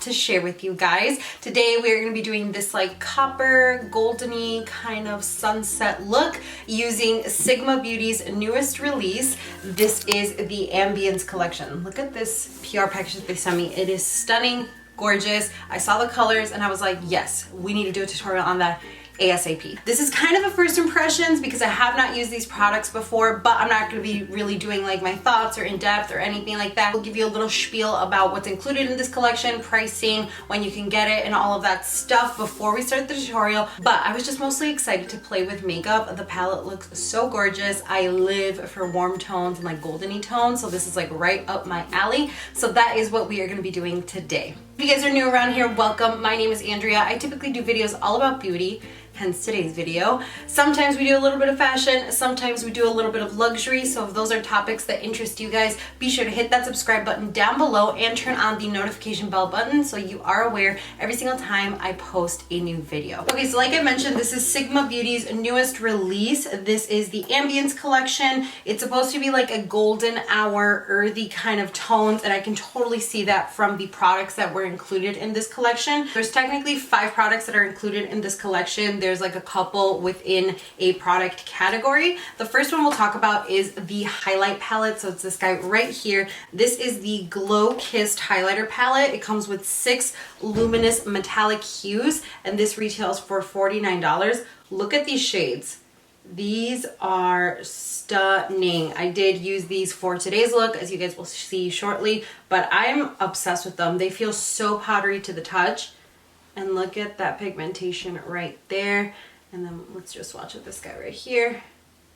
to share with you guys. Today we're going to be doing this like copper, goldeny kind of sunset look using Sigma Beauty's newest release. This is the Ambience collection. Look at this PR package that they sent me. It is stunning, gorgeous. I saw the colors and I was like, yes, we need to do a tutorial on that ASAP. This is kind of a first impressions because I have not used these products before, but I'm not going to be really doing like my thoughts or in depth or anything like that. We'll give you a little spiel about what's included in this collection, pricing, when you can get it, and all of that stuff before we start the tutorial. But I was just mostly excited to play with makeup. The palette looks so gorgeous. I live for warm tones and like goldeny tones, so this is like right up my alley. So that is what we are going to be doing today. If you guys are new around here, welcome. My name is Andrea. I typically do videos all about beauty, hence today's video. Sometimes we do a little bit of fashion, sometimes we do a little bit of luxury, so if those are topics that interest you guys, be sure to hit that subscribe button down below and turn on the notification bell button so you are aware every single time I post a new video. Okay, so like I mentioned, this is Sigma Beauty's newest release. This is the Ambience collection. It's supposed to be like a golden hour, earthy kind of tones, and I can totally see that from the products that were included in this collection. There's technically 5 products that are included in this collection. There's like a couple within a product category. The first one we'll talk about is the highlight palette. So it's this guy right here. This is the Glow Kissed highlighter palette. It comes with 6 luminous metallic hues, and this retails for $49. Look at these shades. These are stunning. I did use these for today's look, as you guys will see shortly, but I'm obsessed with them. They feel so powdery to the touch. And look at that pigmentation right there. And then let's just watch this guy right here.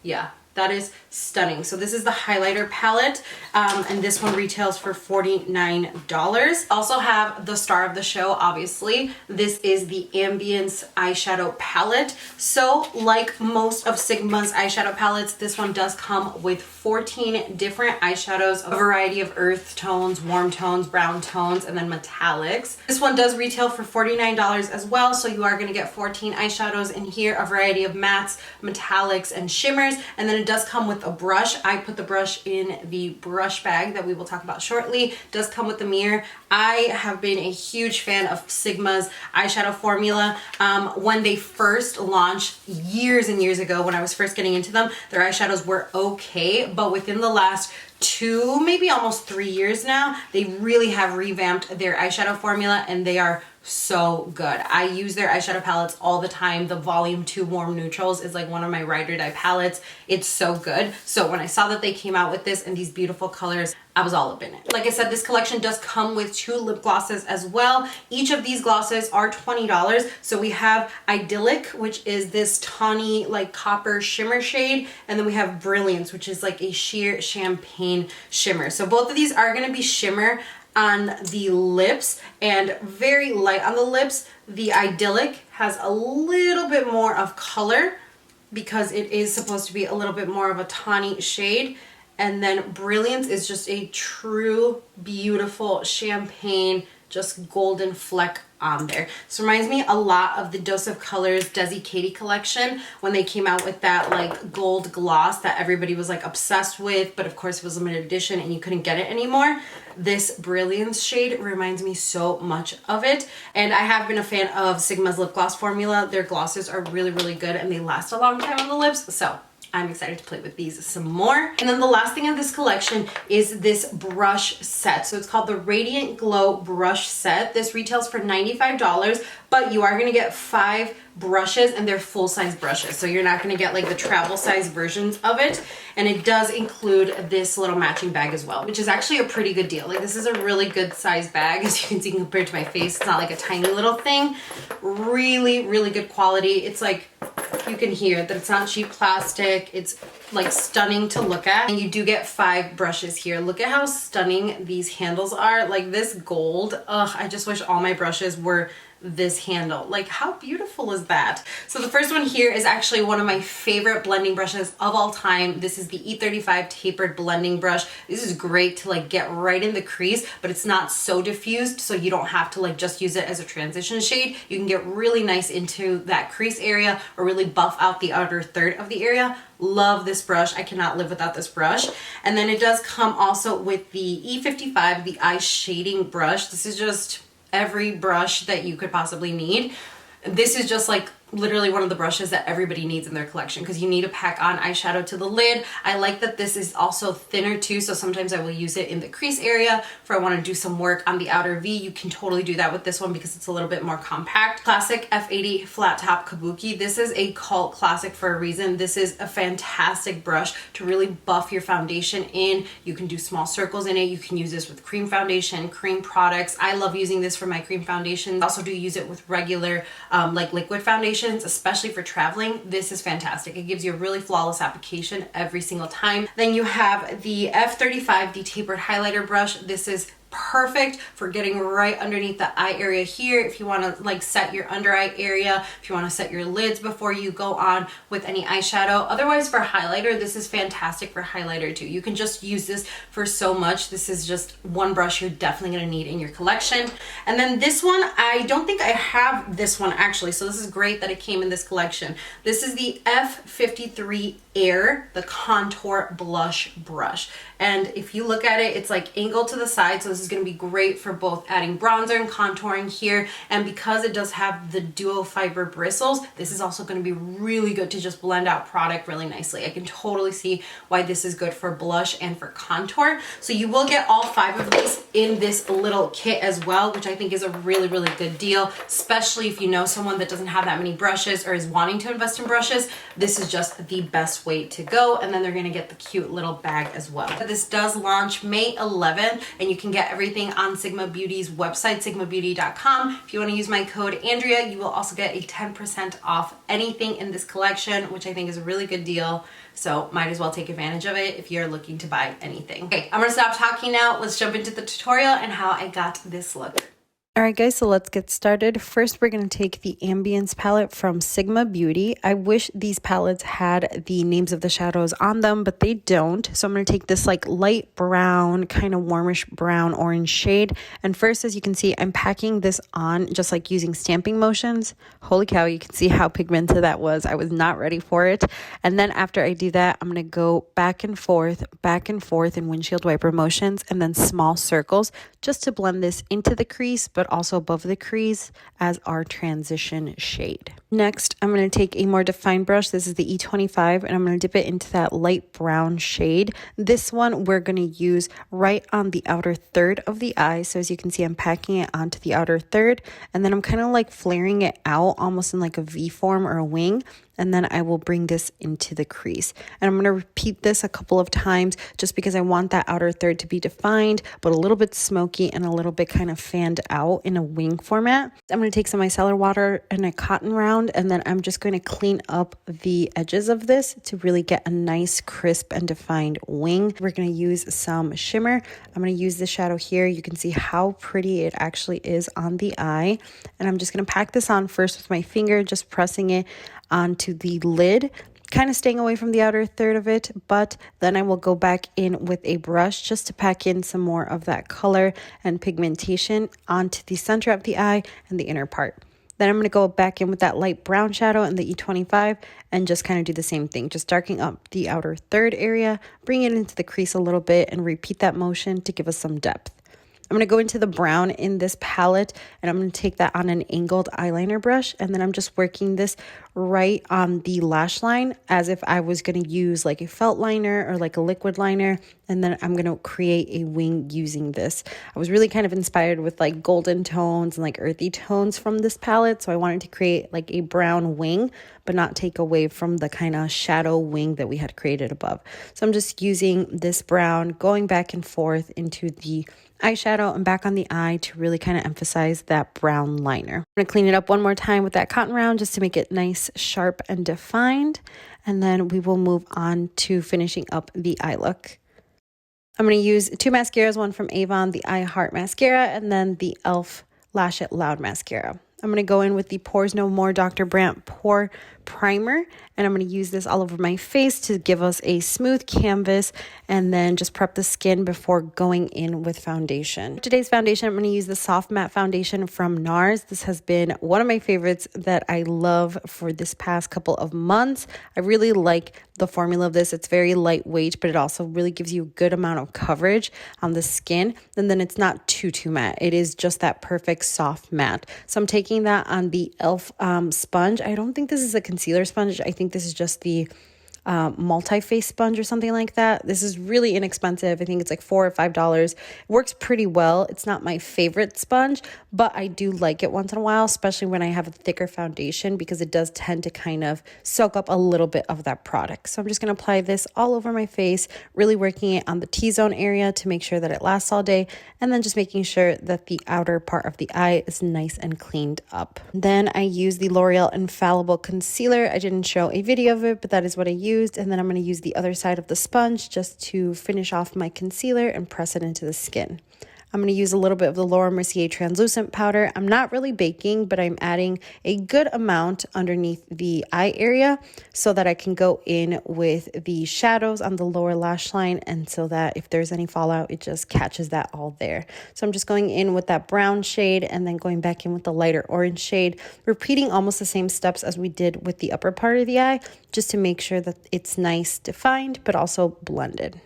Yeah, that is stunning. So this is the highlighter palette, and this one retails for $49. Also have the star of the show, obviously. This is the Ambience eyeshadow palette. So like most of Sigma's eyeshadow palettes, this one does come with 14 different eyeshadows, a variety of earth tones, warm tones, brown tones, and then metallics. This one does retail for $49 as well, so you are going to get 14 eyeshadows in here, a variety of mattes, metallics, and shimmers, and then it does come with a brush. I put the brush in the brush bag that we will talk about shortly. It does come with the mirror. I have been a huge fan of Sigma's eyeshadow formula. When they first launched years and years ago, when I was first getting into them, their eyeshadows were okay, but within the last 2, maybe almost 3 years now, they really have revamped their eyeshadow formula, and they are so good. I use their eyeshadow palettes all the time. The Volume 2 Warm Neutrals is like one of my ride or die palettes. It's so good. So when I saw that they came out with this and these beautiful colors, I was all up in it. Like I said, this collection does come with 2 lip glosses as well. Each of these glosses are $20. So we have Idyllic, which is this tawny like copper shimmer shade, and then we have Brilliance, which is like a sheer champagne shimmer. So both of these are going to be shimmer on the lips and very light on the lips. The Idyllic has a little bit more of color because it is supposed to be a little bit more of a tawny shade. And then Brilliance is just a true, beautiful champagne, just golden fleck on there. This reminds me a lot of the Dose of Colors Desi Katie collection when they came out with that like gold gloss that everybody was like obsessed with, but of course it was limited edition and you couldn't get it anymore. This Brilliance shade reminds me so much of it, and I have been a fan of Sigma's lip gloss formula. Their glosses are really, really good and they last a long time on the lips, so I'm excited to play with these some more. And then the last thing in this collection is this brush set. So it's called the Radiant Glow Brush Set. This retails for $95, but you are going to get 5 brushes, and they're full-size brushes. So you're not going to get like the travel size versions of it. And it does include this little matching bag as well, which is actually a pretty good deal. Like this is a really good size bag, as you can see compared to my face. It's not like a tiny little thing. Really, really good quality. It's like, you can hear that it's not cheap plastic. It's like stunning to look at. And you do get 5 brushes here. Look at how stunning these handles are. Like this gold. Ugh, I just wish all my brushes were this handle. Like how beautiful is that? So the first one here is actually one of my favorite blending brushes of all time. This is the E35 Tapered blending brush. This is great to like get right in the crease, but it's not so diffused, so you don't have to like just use it as a transition shade. You can get really nice into that crease area or really buff out the outer third of the area. Love this brush. I cannot live without this brush. And then it does come also with the E55, the eye shading brush. This is just every brush that you could possibly need. This is just like literally one of the brushes that everybody needs in their collection because you need to pack on eyeshadow to the lid. I like that this is also thinner too, so sometimes I will use it in the crease area if I want to do some work on the outer V. You can totally do that with this one because it's a little bit more compact. Classic F80 flat top kabuki. This is a cult classic for a reason. This is a fantastic brush to really buff your foundation in. You can do small circles in it. You can use this with cream foundation, cream products. I love using this for my cream foundation. I also do use it with regular like liquid foundation, especially for traveling. This is fantastic. It gives you a really flawless application every single time. Then you have the F35, the tapered highlighter brush. This is perfect for getting right underneath the eye area here. If you want to like set your under eye area, if you want to set your lids before you go on with any eyeshadow. Otherwise, for highlighter, this is fantastic for highlighter too. You can just use this for so much. This is just one brush you're definitely going to need in your collection. And then this one, I don't think I have this one actually, so this is great that it came in this collection. This is the F53 Air, the contour blush brush. And if you look at it, it's like angled to the side, so this is going to be great for both adding bronzer and contouring here. And because it does have the duo fiber bristles, this is also going to be really good to just blend out product really nicely. I can totally see why this is good for blush and for contour. So you will get all 5 of these in this little kit as well, which I think is a really, really good deal, especially if you know someone that doesn't have that many brushes or is wanting to invest in brushes. This is just the best way to go. And then they're going to get the cute little bag as well. This does launch May 11th, and you can get everything on Sigma Beauty's website, sigmabeauty.com. If you want to use my code Andrea, you will also get a 10% off anything in this collection, which I think is a really good deal. So might as well take advantage of it if you're looking to buy anything. Okay, I'm gonna stop talking now. Let's jump into the tutorial and how I got this look. Alright guys, so let's get started. First, we're going to take the Ambience palette from Sigma Beauty. I wish these palettes had the names of the shadows on them, but they don't. So I'm going to take this like light brown, kind of warmish brown orange shade. And first, as you can see, I'm packing this on just like using stamping motions. Holy cow, you can see how pigmented that was. I was not ready for it. And then after I do that, I'm going to go back and forth in windshield wiper motions and then small circles just to blend this into the crease, but also above the crease as our transition shade. Next, I'm going to take a more defined brush. This is the E25, and I'm going to dip it into that light brown shade. This one we're going to use right on the outer third of the eye. So as you can see, I'm packing it onto the outer third, and then I'm kind of like flaring it out almost in like a V form or a wing. And then I will bring this into the crease. And I'm going to repeat this a couple of times just because I want that outer third to be defined, but a little bit smoky and a little bit kind of fanned out in a wing format. I'm going to take some micellar water and a cotton round, and then I'm just going to clean up the edges of this to really get a nice crisp and defined wing. We're going to use some shimmer. I'm going to use this shadow here. You can see how pretty it actually is on the eye. And I'm just going to pack this on first with my finger, just pressing it onto the lid, kind of staying away from the outer third of it, but then I will go back in with a brush just to pack in some more of that color and pigmentation onto the center of the eye and the inner part. Then I'm going to go back in with that light brown shadow in the E25 and just kind of do the same thing, just darkening up the outer third area, bring it into the crease a little bit and repeat that motion to give us some depth. I'm going to go into the brown in this palette, and I'm going to take that on an angled eyeliner brush, and then I'm just working this right on the lash line as if I was going to use like a felt liner or like a liquid liner, and then I'm going to create a wing using this. I was really kind of inspired with like golden tones and like earthy tones from this palette, so I wanted to create like a brown wing, but not take away from the kind of shadow wing that we had created above. So I'm just using this brown, going back and forth into the eyeshadow and back on the eye to really kind of emphasize that brown liner. I'm going to clean it up one more time with that cotton round just to make it nice, sharp, and defined. And then we will move on to finishing up the eye look. I'm going to use 2 mascaras, one from Avon, the I Heart Mascara, and then the e.l.f. Lash It Loud Mascara. I'm going to go in with the Pores No More Dr. Brandt Pore Primer, and I'm going to use this all over my face to give us a smooth canvas and then just prep the skin before going in with foundation. For today's foundation, I'm going to use the Soft Matte Foundation from NARS. This has been one of my favorites that I love for this past couple of months. I really like the formula of this. It's very lightweight, but it also really gives you a good amount of coverage on the skin, and then it's not too matte. It is just that perfect soft matte. So I'm taking that on the e.l.f. Sponge. I don't think this is a concealer sponge. I think this is just the multi-face sponge or something like that. This is really inexpensive. I think it's like $4 or $5. It works pretty well. It's not my favorite sponge, but I do like it once in a while, especially when I have a thicker foundation, because it does tend to kind of soak up a little bit of that product. So I'm just going to apply this all over my face, really working it on the T-zone area to make sure that it lasts all day, and then just making sure that the outer part of the eye is nice and cleaned up. Then I use the L'Oreal Infallible Concealer. I didn't show a video of it, but that is what I used. And then I'm going to use the other side of the sponge just to finish off my concealer and press it into the skin. I'm going to use a little bit of the Laura Mercier translucent powder. I'm not really baking, but I'm adding a good amount underneath the eye area so that I can go in with the shadows on the lower lash line, and so that if there's any fallout, it just catches that all there. So I'm just going in with that brown shade and then going back in with the lighter orange shade, repeating almost the same steps as we did with the upper part of the eye, just to make sure that it's nice defined, but also blended.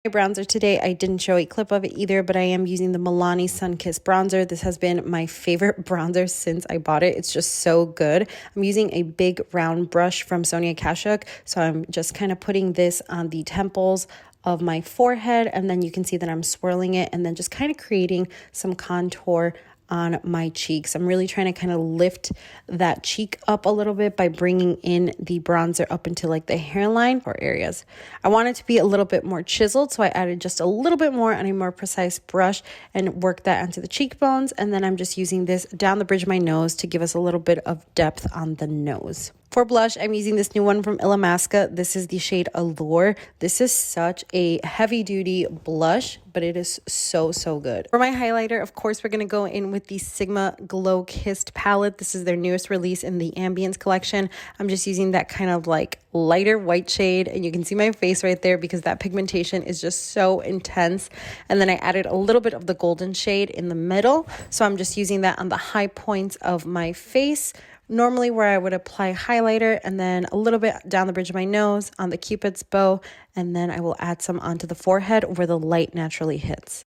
My bronzer today, I didn't show a clip of it either, but I am using the Milani Sunkissed bronzer. This has been my favorite bronzer since I bought it. It's just so good. I'm using a big round brush from Sonia Kashuk, so I'm just kind of putting this on the temples of my forehead, and then you can see that I'm swirling it and then just kind of creating some contour on my cheeks. I'm really trying to kind of lift that cheek up a little bit by bringing in the bronzer up into like the hairline or areas. I want it to be a little bit more chiseled, so I added just a little bit more on a more precise brush and worked that onto the cheekbones. And then I'm just using this down the bridge of my nose to give us a little bit of depth on the nose. For blush, I'm using this new one from Illamasqua. This is the shade Allure. This is such a heavy-duty blush, but it is so good. For my highlighter, of course, we're going to go in with the Sigma Glow Kissed palette. This is their newest release in the Ambience collection. I'm just using that kind of like lighter white shade, and you can see my face right there because that pigmentation is just so intense. And then I added a little bit of the golden shade in the middle, so I'm just using that on the high points of my face, normally where I would apply highlighter, and then a little bit down the bridge of my nose on the Cupid's bow, and then I will add some onto the forehead where the light naturally hits.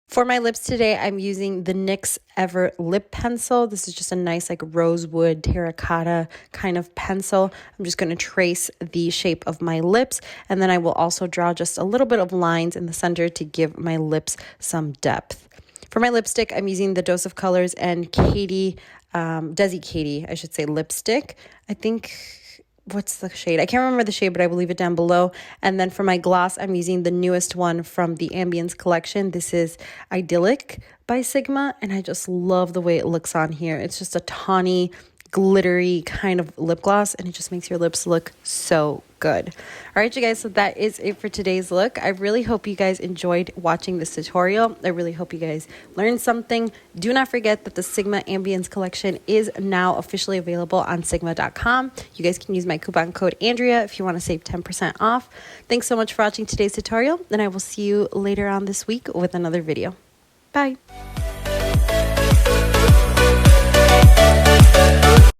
For my lips today, I'm using the NYX Ever Lip Pencil. This is just a nice like rosewood terracotta kind of pencil. I'm just going to trace the shape of my lips, and then I will also draw just a little bit of lines in the center to give my lips some depth. For my lipstick, I'm using the Dose of Colors and Desi Katie, I should say, lipstick. I think, what's the shade? I can't remember the shade, but I will leave it down below. And then for my gloss, I'm using the newest one from the Ambience collection. This is Idyllic by Sigma, and I just love the way it looks on here. It's just a tawny, glittery kind of lip gloss, and it just makes your lips look so good. All right, you guys, so that is it for today's look. I really hope you guys enjoyed watching this tutorial. I really hope you guys learned something. Do not forget that the Sigma Ambience collection is now officially available on sigma.com. You guys can use my coupon code Andrea if you want to save 10% off. Thanks so much for watching today's tutorial, and I will see you later on this week with another video. Bye.